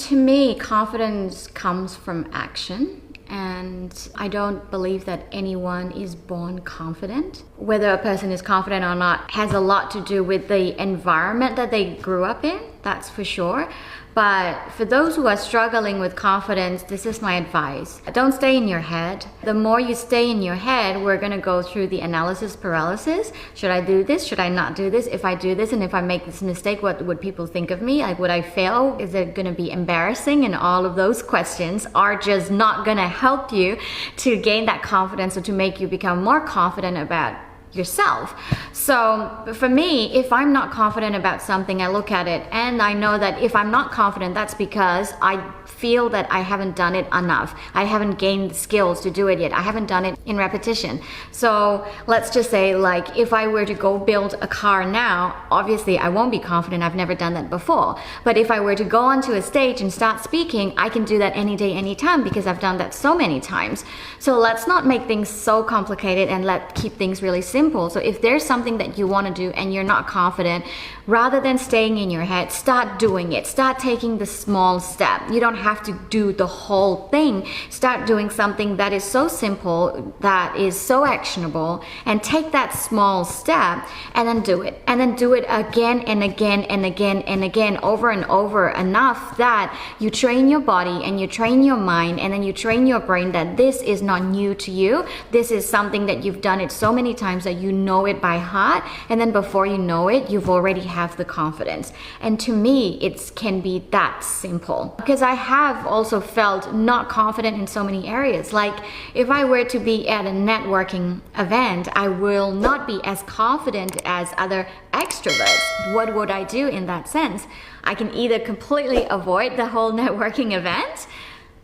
To me, confidence comes from action. And I don't believe that anyone is born confident. Whether a person is confident or not has a lot to do with the environment that they grew up in, that's for sure. But for those who are struggling with confidence, this is my advice. Don't stay in your head. The more you stay in your head, we're going to go through the analysis paralysis. Should I do this? Should I not do this? If I do this and if I make this mistake, what would people think of me? Like, would I fail? Is it going to be embarrassing? And all of those questions are just not going to help you to gain that confidence or to make you become more confident about yourself. So for me, if I'm not confident about something, I look at it and I know that if I'm not confident, that's because I feel that I haven't done it enough. I haven't gained the skills to do it yet. I haven't done it in repetition. So let's just say, like, if I were to go build a car now, obviously I won't be confident. I've never done that before. But if I were to go onto a stage and start speaking, I can do that any day, anytime, because I've done that so many times. So let's not make things so complicated and keep things really simple. So if there's something that you want to do and you're not confident, rather than staying in your head, start doing it. Start taking the small step. You don't have to do the whole thing. Start doing something that is so simple, that is so actionable, and take that small step and then do it. And then do it again and again and again and again, over and over, enough that you train your body and you train your mind and then you train your brain that this is not new to you. This is something that you've done it so many times that you know it by heart, and then before you know it, you've already have the confidence. And to me, it can be that simple, because I have also felt not confident in so many areas. Like, if I were to be at a networking event, I will not be as confident as other extroverts. What would I do in that sense? I can either completely avoid the whole networking event,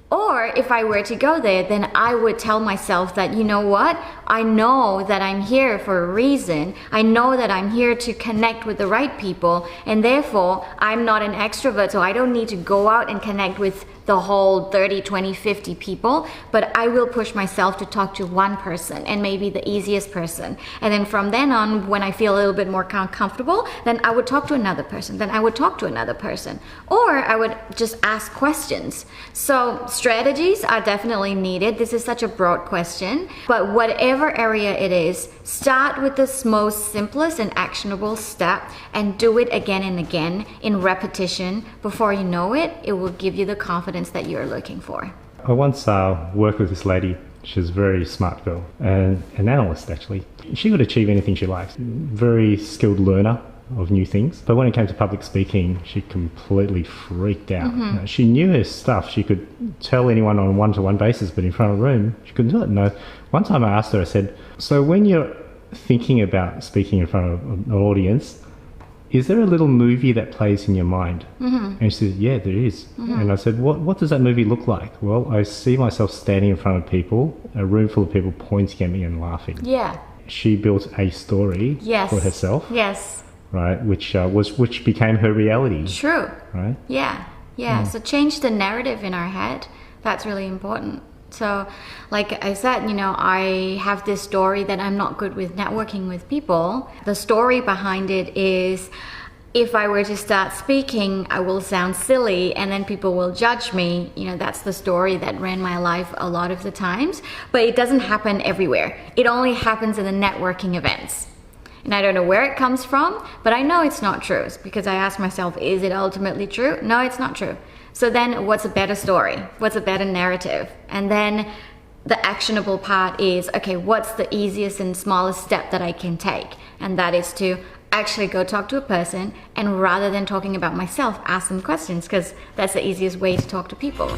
or if I were to go there, then I would tell myself that, you know what? I know that I'm here for a reason. I know that I'm here to connect with the right people, and therefore I'm not an extrovert, so I don't need to go out and connect with the whole 30, 20, 50 people, but I will push myself to talk to one person, and maybe the easiest person. And then from then on, when I feel a little bit more comfortable, then I would talk to another person, then I would talk to another person, or I would just ask questions. So strategies are definitely needed. This is such a broad question, but whatever area it is, start with the most simplest and actionable step and do it again and again in repetition. Before you know it, it will give you the confidence that you're looking for. I once worked with this lady. She's a very smart girl, and an analyst actually. She could achieve anything she likes. Very skilled learner of new things. But when it came to public speaking, she completely freaked out. Mm-hmm. She knew her stuff. She could tell anyone on a one-to-one basis, but in front of a room, she couldn't do it. No. One time I asked her, I said, so when you're thinking about speaking in front of an audience, is there a little movie that plays in your mind? Mm-hmm. And she said, yeah, there is. Mm-hmm. And I said, what does that movie look like? Well, I see myself standing in front of people, a room full of people pointing at me and laughing. Yeah. She built a story Yes. for herself. Yes. Right, which became her reality. True. Right? Yeah. So change the narrative in our head. That's really important. So like I said, I have this story that I'm not good with networking with people. The story behind it is, if I were to start speaking, I will sound silly and then people will judge me. That's the story that ran my life a lot of the times. But it doesn't happen everywhere. It only happens in the networking events. And I don't know where it comes from, but I know it's not true, because I ask myself, is it ultimately true? No, it's not true. So then what's a better story? What's a better narrative? And then the actionable part is, okay, what's the easiest and smallest step that I can take? And that is to actually go talk to a person, and rather than talking about myself, ask them questions, because that's the easiest way to talk to people.